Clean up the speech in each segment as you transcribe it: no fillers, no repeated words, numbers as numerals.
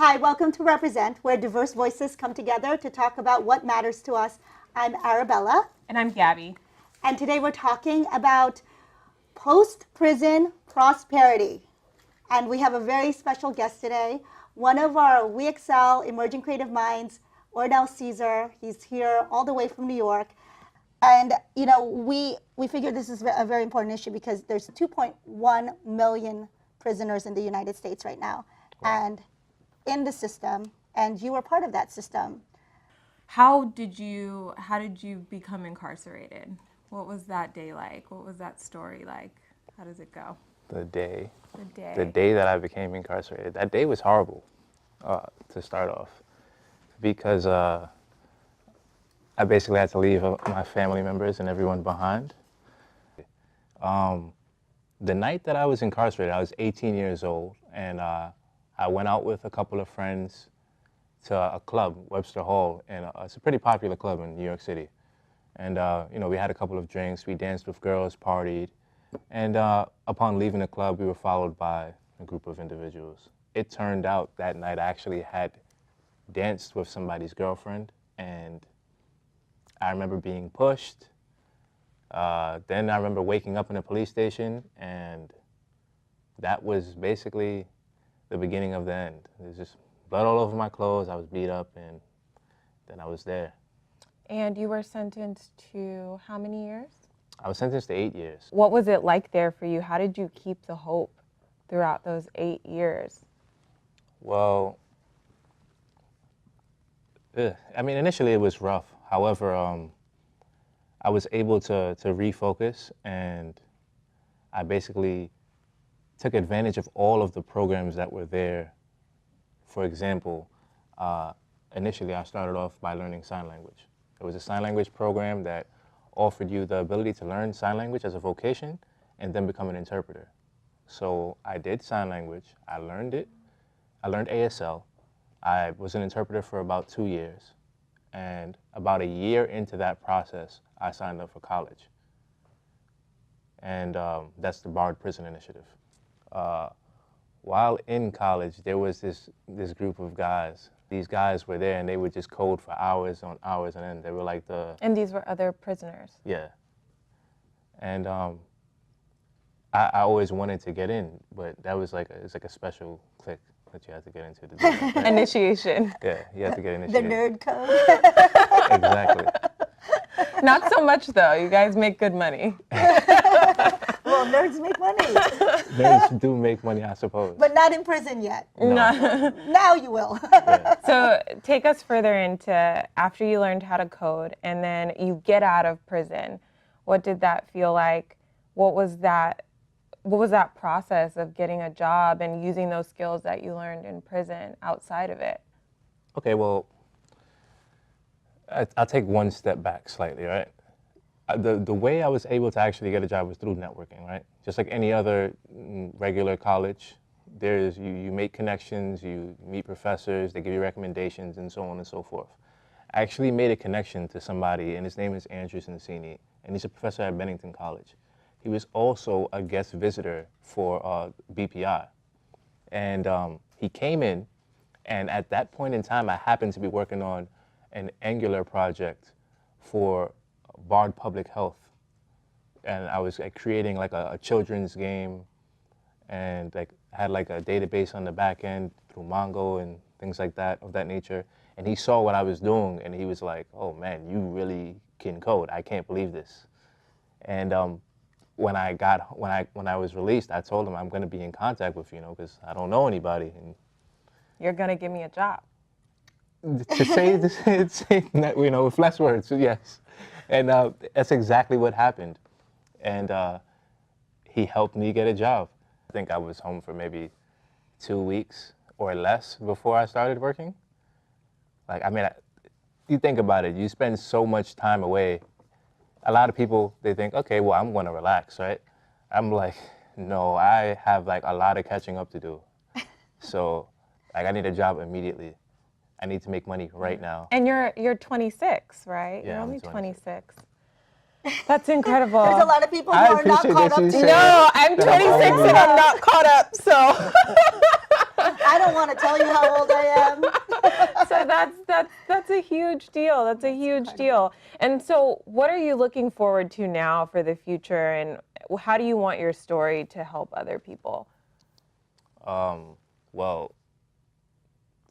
Hi, welcome to Represent, where diverse voices come together to talk about what matters to us. I'm Arabella. And I'm Gabby. And today we're talking about post-prison prosperity. And we have a very special guest today, one of our WeXL Emerging Creative Minds, Ornell Caesar. He's here all the way from New York. And, you know, we figured this is a very important issue because there's 2.1 million prisoners in the United States right now. Wow. And in the system, and you were part of that system. How did you become incarcerated? What was that day like? What was that story like? How does it go? The day that I became incarcerated. That day was horrible, to start off, because I basically had to leave my family members and everyone behind. The night that I was incarcerated, I was 18 years old, and I went out with a couple of friends to a club, Webster Hall, and it's a pretty popular club in New York City. And you know, we had a couple of drinks, we danced with girls, partied, and upon leaving the club, we were followed by a group of individuals. It turned out that night I actually had danced with somebody's girlfriend, and I remember being pushed. Then I remember waking up in a police station, and that was basically the beginning of the end. There's just blood all over my clothes, I was beat up, and then I was there. And you were sentenced to how many years? I was sentenced to 8 years. What was it like there for you? How did you keep the hope throughout those 8 years? Well, I mean, initially it was rough. However, I was able to refocus, and I basically took advantage of all of the programs that were there. For example, initially I started off by learning sign language. It was a sign language program that offered you the ability to learn sign language as a vocation and then become an interpreter. So I did sign language, I learned it, I learned ASL. I was an interpreter for about 2 years, and about a year into that process, I signed up for college. And that's the Barred Prison Initiative. While in college, there was this group of guys. These guys were there, and they would just code for hours on hours, and then they were like the... And these were other prisoners? Yeah. And I always wanted to get in, but that was like it's like a special clique that you had to get into. To do that. Initiation. Yeah, you had to get initiated. The nerd code. Exactly. Not so much, though. You guys make good money. Well, nerds make money. Nerds do make money, I suppose. But not in prison yet. No. Now you will. Yeah. So take us further into after you learned how to code and then you get out of prison. What did that feel like? What was that process of getting a job and using those skills that you learned in prison outside of it? Okay, well, I'll take one step back slightly, right? The way I was able to actually get a job was through networking, right? Just like any other regular college, you make connections, you meet professors, they give you recommendations, and so on and so forth. I actually made a connection to somebody, and his name is Andrew Cincini, and he's a professor at Bennington College. He was also a guest visitor for BPI. And he came in, and at that point in time, I happened to be working on an Angular project for Bard Public Health. And I was creating like a children's game, and like had like a database on the back end through Mongo and things like that, of that nature. And he saw what I was doing, and he was like, "Oh man, you really can code. I can't believe this." And when I was released, I told him I'm going to be in contact with you, because I don't know anybody. And You're going to give me a job. to say that, with less words, yes. And that's exactly what happened. And he helped me get a job. I think I was home for maybe 2 weeks or less before I started working. Like, I mean, you think about it, you spend so much time away. A lot of people, they think, okay, well, I'm going to relax, right? I'm like, no, I have like a lot of catching up to do. So, like, I need a job immediately. I need to make money right now. And you're 26, right? Yeah, you're only I'm 26. That's incredible. There's a lot of people who are not caught up to No, I'm 26 and I'm not caught up, so. I don't want to tell you how old I am. So that's a huge deal. That's a huge deal. And so what are you looking forward to now for the future, and how do you want your story to help other people? Well,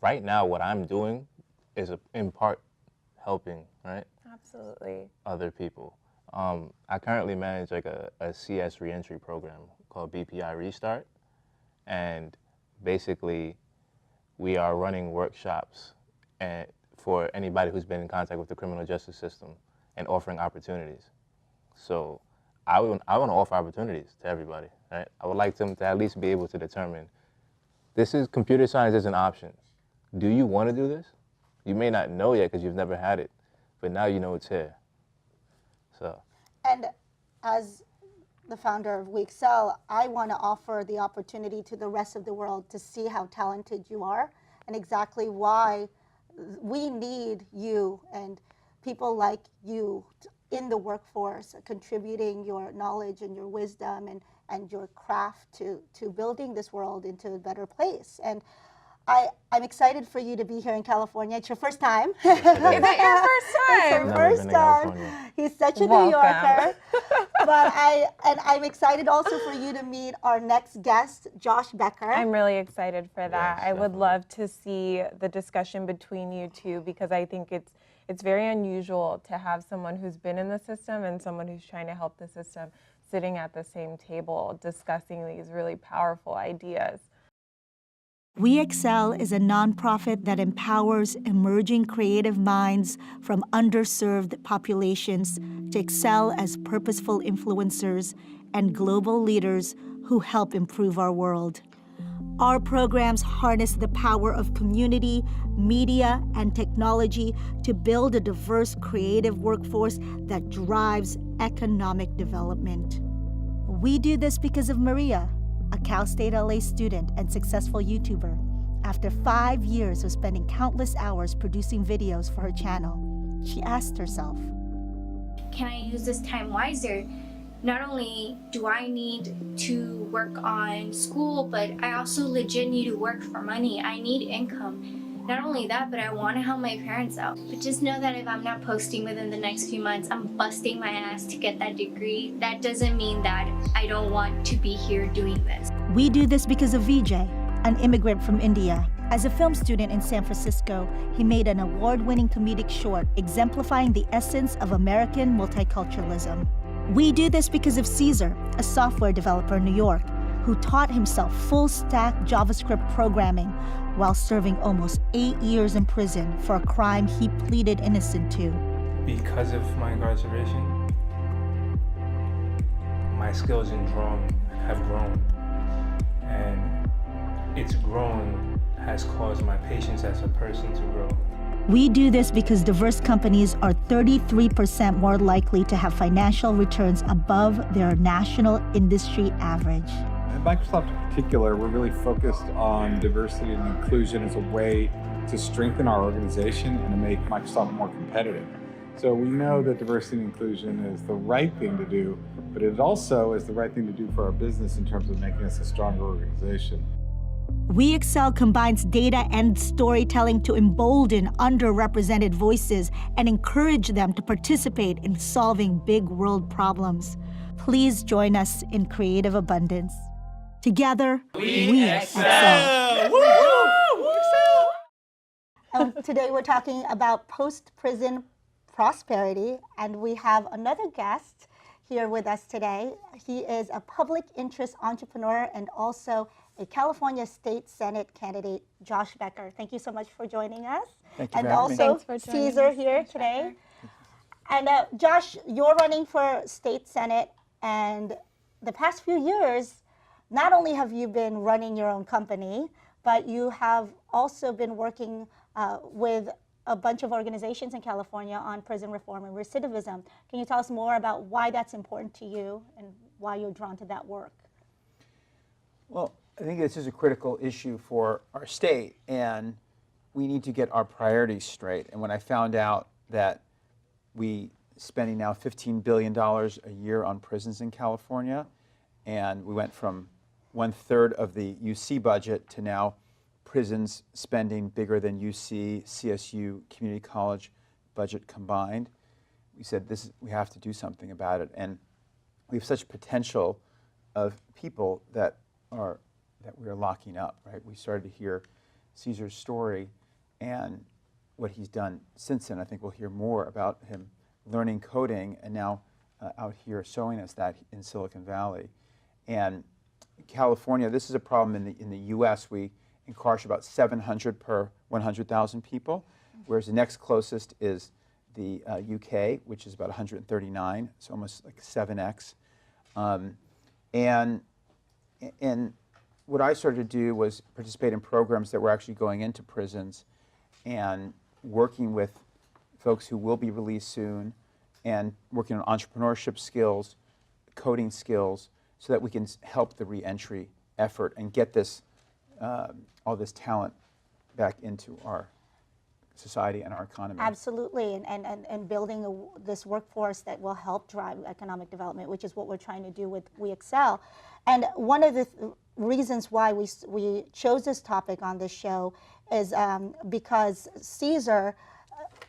right now what I'm doing is in part helping, right? Absolutely. Other people. I currently manage like a CS reentry program called BPI Restart, and basically we are running workshops for anybody who's been in contact with the criminal justice system and offering opportunities. So I want to offer opportunities to everybody, right? I would like them to at least be able to determine, computer science is an option. Do you want to do this? You may not know yet because you've never had it, but now you know it's here. So. And as the founder of WeXL, I want to offer the opportunity to the rest of the world to see how talented you are and exactly why we need you and people like you in the workforce, contributing your knowledge and your wisdom and your craft to building this world into a better place. And I'm excited for you to be here in California. It's your first time. Is it your first time? It's your first time. He's such a New Yorker. But I'm excited also for you to meet our next guest, Josh Becker. I'm really excited for that. Yes, I would definitely. love to see the discussion between you two, because I think it's very unusual to have someone who's been in the system and someone who's trying to help the system sitting at the same table discussing these really powerful ideas. WeXL is a nonprofit that empowers emerging creative minds from underserved populations to excel as purposeful influencers and global leaders who help improve our world. Our programs harness the power of community, media, and technology to build a diverse creative workforce that drives economic development. We do this because of Maria, a Cal State LA student and successful YouTuber. After 5 years of spending countless hours producing videos for her channel, she asked herself, can I use this time wiser? Not only do I need to work on school, but I also legit need to work for money. I need income. Not only that, but I want to help my parents out. But just know that if I'm not posting within the next few months, I'm busting my ass to get that degree. That doesn't mean that I don't want to be here doing this. We do this because of Vijay, an immigrant from India. As a film student in San Francisco, he made an award-winning comedic short exemplifying the essence of American multiculturalism. We do this because of Caesar, a software developer in New York, who taught himself full-stack JavaScript programming while serving almost 8 years in prison for a crime he pleaded innocent to. Because of my incarceration, my skills in drawing have grown, and its growing has caused my patience as a person to grow. We do this because diverse companies are 33% more likely to have financial returns above their national industry average. At Microsoft in particular, we're really focused on diversity and inclusion as a way to strengthen our organization and to make Microsoft more competitive. So we know that diversity and inclusion is the right thing to do, but it also is the right thing to do for our business in terms of making us a stronger organization. WeXL combines data and storytelling to embolden underrepresented voices and encourage them to participate in solving big world problems. Please join us in creative abundance. Together, we excel. Today we're talking about post-prison prosperity, and we have another guest here with us today. He is a public interest entrepreneur and also a California State Senate candidate, Josh Becker. Thank you so much for joining us. Thank you and for having me. also Thanks for joining Caesar us, here today. And Josh, you're running for State Senate, and the past few years, not only have you been running your own company, but you have also been working with a bunch of organizations in California on prison reform and recidivism. Can you tell us more about why that's important to you and why you're drawn to that work? Well, I think this is a critical issue for our state, and we need to get our priorities straight. And when I found out that we spending now $15 billion a year on prisons in California, and we went from 1/3 of the UC budget to now prisons spending bigger than UC, CSU, community college budget combined. We said we have to do something about it, and we have such potential of people that we are locking up. Right? We started to hear Caesar's story, and what he's done since then. I think we'll hear more about him learning coding, and now out here showing us that in Silicon Valley. And California, this is a problem in the U.S. We incarcerate about 700 per 100,000 people, whereas the next closest is the UK, which is about 139, so almost like 7x. And what I started to do was participate in programs that were actually going into prisons and working with folks who will be released soon and working on entrepreneurship skills, coding skills, so that we can help the reentry effort and get this, all this talent back into our society and our economy. Absolutely, and building this workforce that will help drive economic development, which is what we're trying to do with WeXL. And one of the reasons why we chose this topic on this show is because Caesar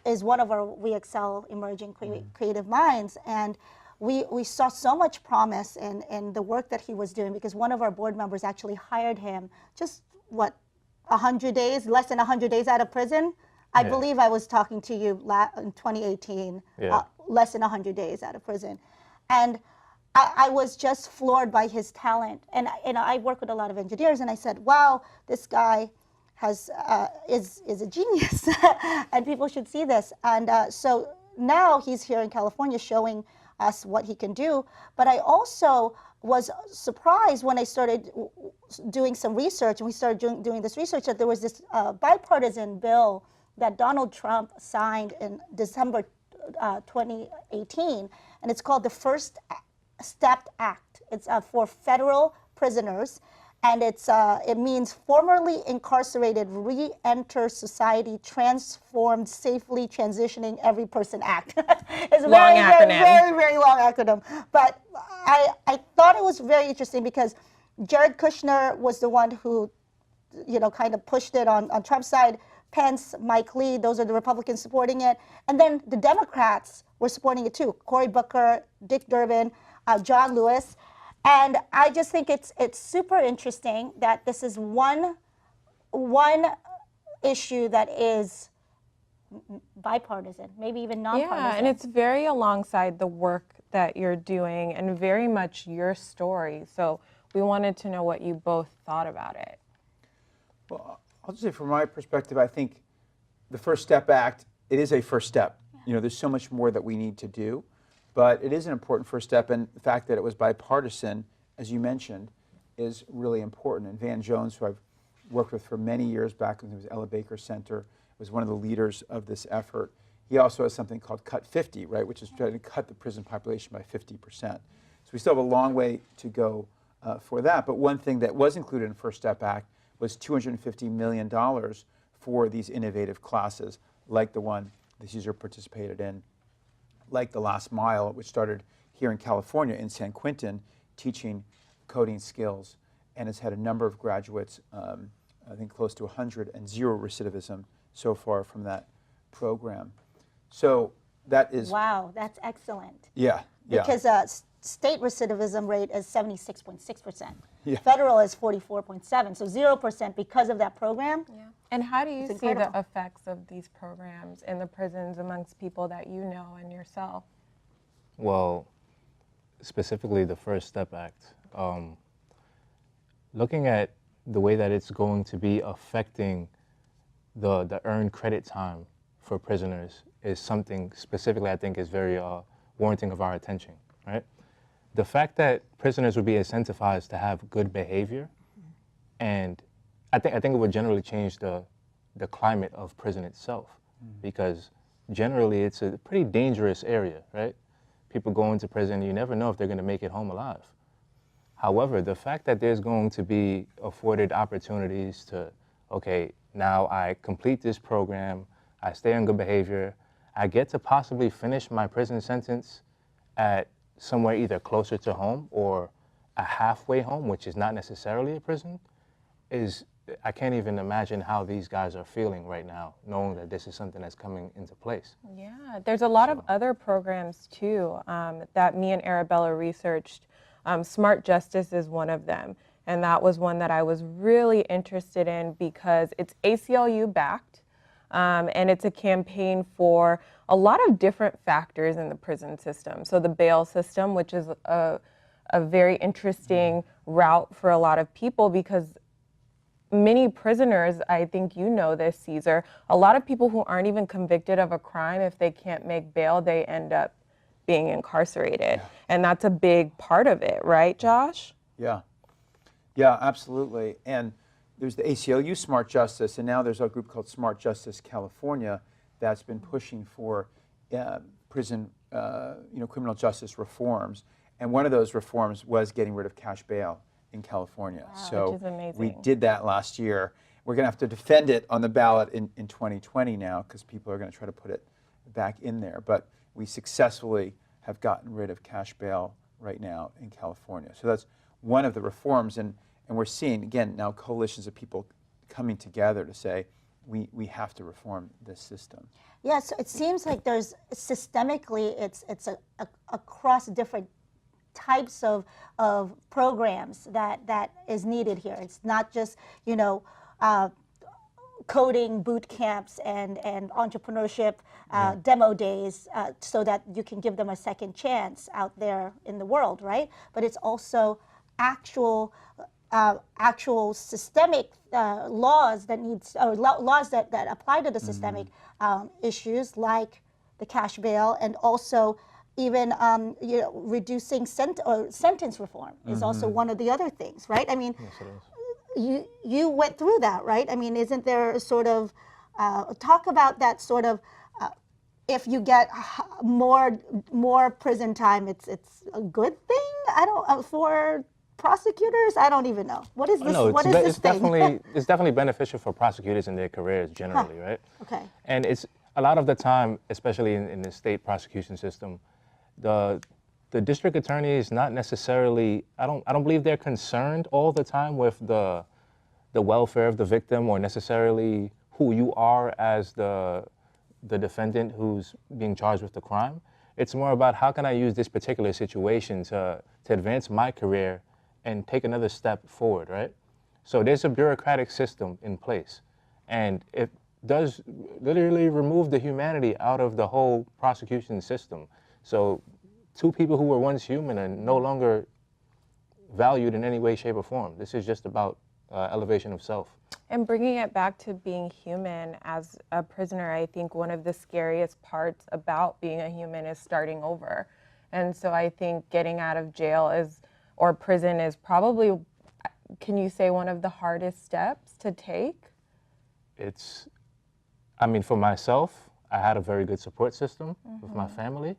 is one of our WeXL emerging creative minds, and we saw so much promise in the work that he was doing, because one of our board members actually hired him just, 100 days, less than 100 days out of prison? I believe I was talking to you in 2018, less than 100 days out of prison. And I was just floored by his talent. And I work with a lot of engineers, and I said, wow, this guy is a genius, and people should see this. And so now he's here in California showing us what he can do. But I also was surprised when I started doing some research, and we started doing this research, that there was this bipartisan bill that Donald Trump signed in December 2018, and it's called the First Step Act. It's for federal prisoners, and it means formerly incarcerated re-enter society, transformed, safely transitioning every person act. It's a Long very, acronym. very, very, very long acronym. But I thought it was very interesting because Jared Kushner was the one who, kind of pushed it on Trump's side. Pence, Mike Lee, those are the Republicans supporting it. And then the Democrats were supporting it too. Cory Booker, Dick Durbin, John Lewis. And I just think it's super interesting that this is one issue that is bipartisan, maybe even nonpartisan. Yeah, and it's very alongside the work that you're doing and very much your story. So we wanted to know what you both thought about it. Well, I'll just say from my perspective, I think the First Step Act, it is a first step. There's so much more that we need to do, but it is an important first step, and the fact that it was bipartisan, as you mentioned, is really important. And Van Jones, who I've worked with for many years back when it was Ella Baker Center, was one of the leaders of this effort. He also has something called Cut 50, right, which is trying to cut the prison population by 50%. So we still have a long way to go for that, but one thing that was included in the First Step Act was $250 million for these innovative classes, like the one that Caesar participated in, like the Last Mile, which started here in California in San Quentin, teaching coding skills, and has had a number of graduates, I think close to 100, and zero recidivism so far from that program. So that is... Wow, that's excellent. Yeah. Because state recidivism rate is 76.6%. Yeah. Federal is 44.7%, so 0% because of that program. Yeah. And how do you see incredible. the effects of these programs in the prisons amongst people that you know and yourself? Well, specifically the First Step Act, looking at the way that it's going to be affecting the earned credit time for prisoners is something specifically I think is very warranting of our attention, right? The fact that prisoners would be incentivized to have good behavior, and I think it would generally change the climate of prison itself, because generally it's a pretty dangerous area, right? People go into prison, you never know if they're going to make it home alive. However, the fact that there's going to be afforded opportunities to, okay, now I complete this program, I stay on good behavior, I get to possibly finish my prison sentence at somewhere either closer to home or a halfway home, which is not necessarily a prison, is I can't even imagine how these guys are feeling right now, knowing that this is something that's coming into place. Yeah, there's a lot of other programs too that me and Arabella researched. Smart Justice is one of them. And that was one that I was really interested in because it's ACLU backed. And it's a campaign for a lot of different factors in the prison system. So the bail system, which is a very interesting route for a lot of people because many prisoners, I think you know this, Caesar, a lot of people who aren't even convicted of a crime, if they can't make bail, they end up being incarcerated. Yeah. And that's a big part of it, right, Josh? Yeah. Yeah, absolutely. And there's the ACLU Smart Justice, and now there's a group called Smart Justice California that's been pushing for prison, criminal justice reforms. And one of those reforms was getting rid of cash bail in California. Wow, so which is amazing. We did that last year. We're going to have to defend it on the ballot in 2020 now because people are going to try to put it back in there. But we successfully have gotten rid of cash bail right now in California. So that's one of the reforms. And we're seeing, again, now coalitions of people coming together to say, we have to reform this system. Yeah, so it seems like there's systemically, it's across different types of programs that is needed here. It's not just, coding boot camps and entrepreneurship demo days so that you can give them a second chance out there in the world, right? But it's also actual systemic laws that laws that apply to the systemic issues like the cash bail, and also even reducing sentence reform is also one of the other things, right? I mean, Yes, it is. you went through that, right? I mean, isn't there a sort of talk about that sort of if you get more prison time, it's a good thing? I don't for prosecutors. I don't even know. What is this? No, what is this it's thing? it's definitely beneficial for prosecutors in their careers generally, right? Okay. And it's a lot of the time, especially in the state prosecution system, the district attorney is not necessarily, I don't believe they're concerned all the time with the welfare of the victim or necessarily who you are as the defendant who's being charged with the crime. It's more about how can I use this particular situation to advance my career and take another step forward, right? So there's a bureaucratic system in place, and it does literally remove the humanity out of the whole prosecution system. So two people who were once human are no longer valued in any way, shape, or form. This is just about elevation of self. And bringing it back to being human as a prisoner, I think one of the scariest parts about being a human is starting over. And so I think getting out of jail or prison is probably, can you say, one of the hardest steps to take? For myself, I had a very good support system with my family.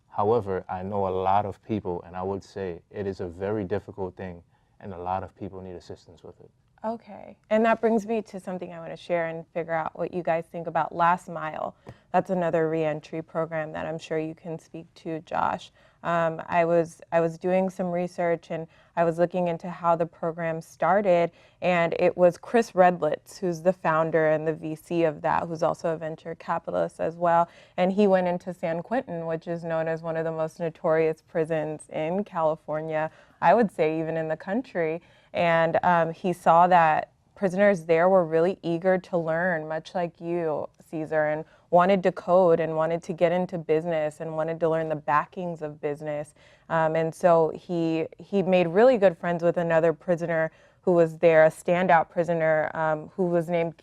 However, I know a lot of people, and I would say it is a very difficult thing, and a lot of people need assistance with it. Okay, and that brings me to something I want to share and figure out what you guys think about Last Mile. That's another reentry program that I'm sure you can speak to, Josh. I was doing some research and I was looking into how the program started, and it was Chris Redlitz, who's the founder and the VC of that, who's also a venture capitalist as well. And he went into San Quentin, which is known as one of the most notorious prisons in California, I would say even in the country. And he saw that prisoners there were really eager to learn, much like you, Caesar, and wanted to code and wanted to get into business and wanted to learn the backings of business. And so he made really good friends with another prisoner who was there, a standout prisoner who was named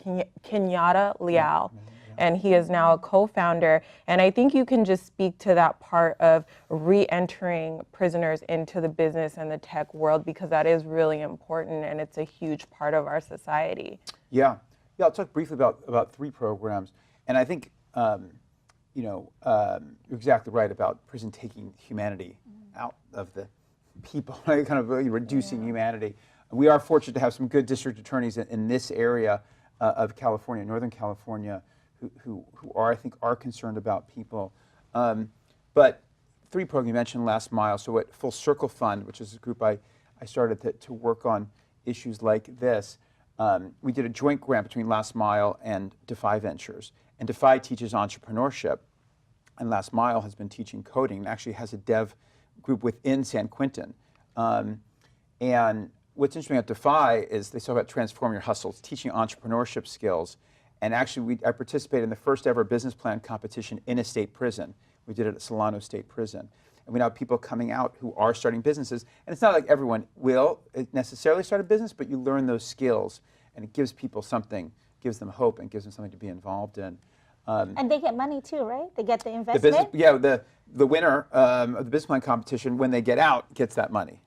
Kenyatta Leal. And he is now a co-founder. And I think you can just speak to that part of re-entering prisoners into the business and the tech world, because that is really important and it's a huge part of our society. Yeah, I'll talk briefly about three programs. And I think, you're exactly right about prison taking humanity out of the people, right? Kind of really reducing humanity. We are fortunate to have some good district attorneys in this area of California, Northern California, who are, I think, are concerned about people. But three programs, you mentioned Last Mile. So at Full Circle Fund, which is a group I started to work on issues like this, we did a joint grant between Last Mile and Defy Ventures. And Defy teaches entrepreneurship, and Last Mile has been teaching coding and actually has a dev group within San Quentin. And what's interesting about Defy is they talk about transform your hustles, teaching entrepreneurship skills. And actually, I participated in the first ever business plan competition in a state prison. We did it at Solano State Prison. And we now have people coming out who are starting businesses. And it's not like everyone will necessarily start a business, but you learn those skills, and it gives people something, gives them hope, and gives them something to be involved in. And they get money too, right? They get the The investment. business, the winner of the business plan competition, when they get out, gets that money.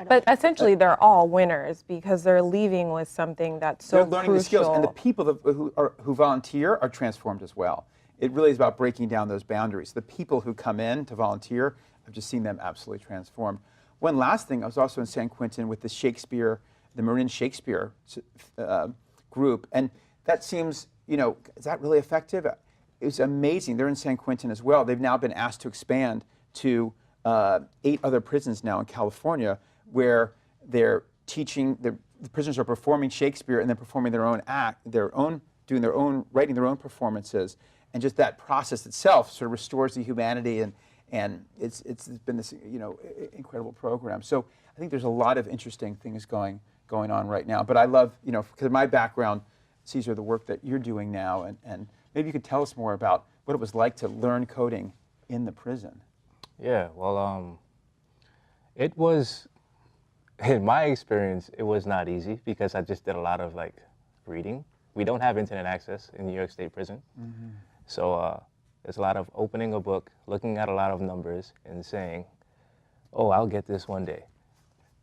But essentially, they're all winners because they're leaving with something that's so They're learning crucial. the skills, and the people who volunteer are transformed as well. It really is about breaking down those boundaries. The people who come in to volunteer, I've just seen them absolutely transformed. One last thing, I was also in San Quentin with the Marin Shakespeare group, and that seems, is that really effective? It was amazing. They're in San Quentin as well. They've now been asked to expand to 8 other prisons now in California, where they're teaching, the prisoners are performing Shakespeare and then performing their own act, doing their own, writing their own performances, and just that process itself sort of restores the humanity, and it's been this incredible program. So I think there's a lot of interesting things going on right now. But I love, because of my background, Caesar, the work that you're doing now, and maybe you could tell us more about what it was like to learn coding in the prison. Yeah, well, it was, in my experience, it was not easy because I just did a lot of reading. We don't have internet access in New York State Prison. Mm-hmm. So there's a lot of opening a book, looking at a lot of numbers and saying, oh, I'll get this one day,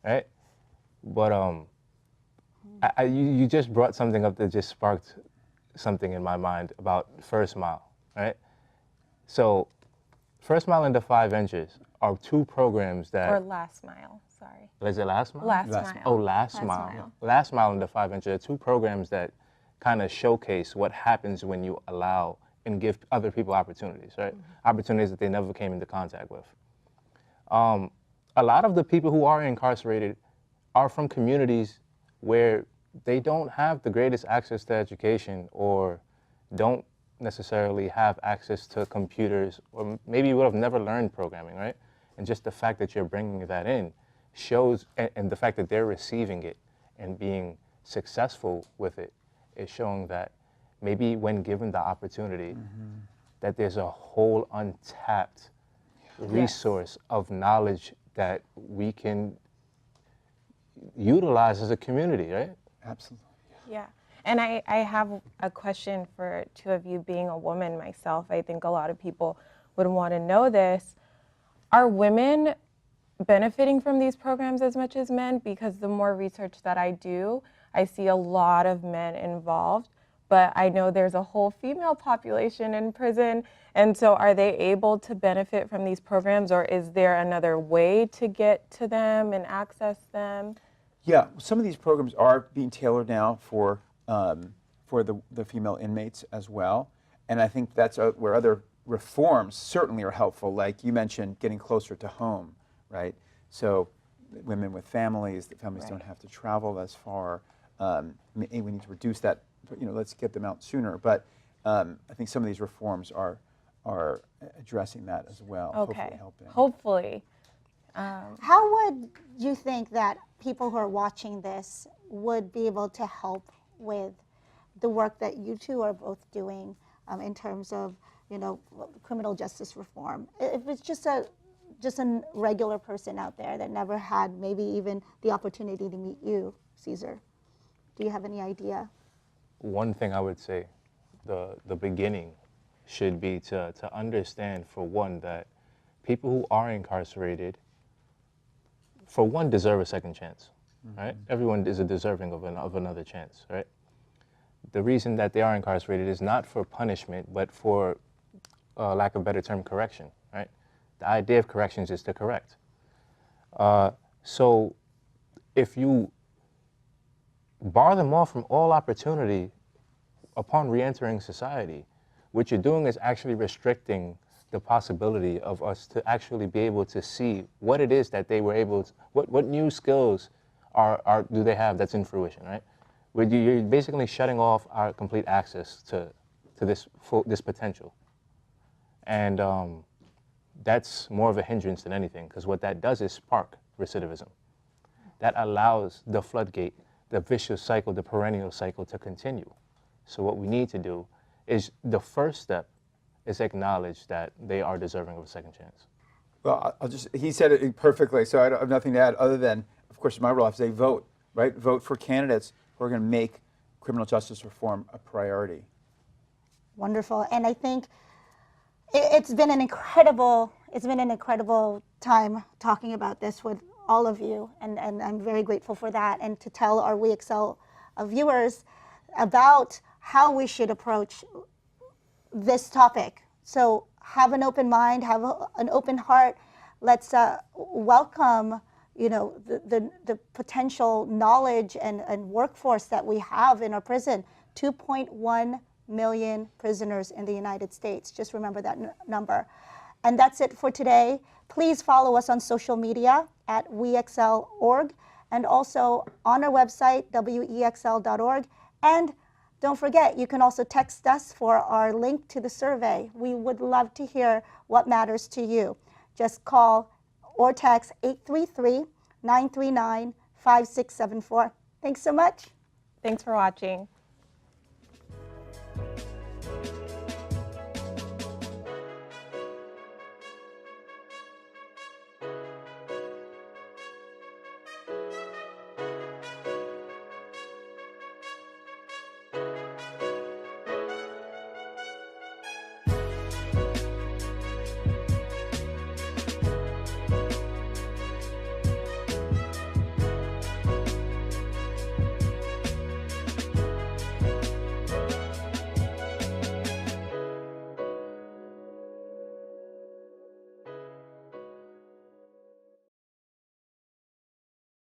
right? But you just brought something up that just sparked something in my mind about First Mile, right? So First Mile and Defy Ventures are 2 programs that... Or Last Mile, sorry. Is it Last Mile? Last Mile. Oh, Last Mile. Last Mile and Defy Ventures are 2 programs that kind of showcase what happens when you allow and give other people opportunities, right? Mm-hmm. Opportunities that they never came into contact with. A lot of the people who are incarcerated are from communities where they don't have the greatest access to education or don't necessarily have access to computers, or maybe would have never learned programming, right? And just the fact that you're bringing that in shows, and the fact that they're receiving it and being successful with it is showing that maybe when given the opportunity, mm-hmm. that there's a whole untapped resource of knowledge that we can utilize as a community, right? Absolutely. Yeah. And I have a question for 2 of you, being a woman myself. I think a lot of people would want to know this. Are women benefiting from these programs as much as men? Because the more research that I do, I see a lot of men involved, but I know there's a whole female population in prison. And so are they able to benefit from these programs, or is there another way to get to them and access them? Yeah, some of these programs are being tailored now for the female inmates as well. And I think that's where other reforms certainly are helpful, like you mentioned, getting closer to home, right? So women with families, the families don't have to travel as far. We need to reduce that, let's get them out sooner. But I think some of these reforms are addressing that as well. Okay, hopefully helping. Hopefully. How would you think that people who are watching this would be able to help with the work that you 2 are both doing in terms of, criminal justice reform? If it's just a regular person out there that never had maybe even the opportunity to meet you, Caesar, do you have any idea? One thing I would say, the beginning should be to understand, for one, that people who are incarcerated, for one, deserve a second chance, right? Everyone is deserving of another chance, right? The reason that they are incarcerated is not for punishment, but for, lack of a better term, correction, right? The idea of corrections is to correct. So if you bar them off from all opportunity upon re-entering society, what you're doing is actually restricting the possibility of us to actually be able to see what it is that they were able to, what new skills do they have that's in fruition, right? You're basically shutting off our complete access to this potential. And that's more of a hindrance than anything, because what that does is spark recidivism. That allows the floodgate, the vicious cycle, the perennial cycle to continue. So what we need to do is, the first step is acknowledge that they are deserving of a second chance. Well, he said it perfectly, so I have nothing to add other than, of course, my role, I have to say vote, right? Vote for candidates who are going to make criminal justice reform a priority. Wonderful. And I think it's been an incredible time talking about this with all of you, and I'm very grateful for that, and to tell our WeXL viewers about how we should approach this topic. So have an open mind, have an open heart. Let's welcome, the potential knowledge and workforce that we have in our prison. 2.1 million prisoners in the United States. Just remember that number. And that's it for today. Please follow us on social media at WeXL.org, and also on our website, wexl.org. And don't forget, you can also text us for our link to the survey. We would love to hear what matters to you. Just call or text 833-939-5674. Thanks so much. Thanks for watching.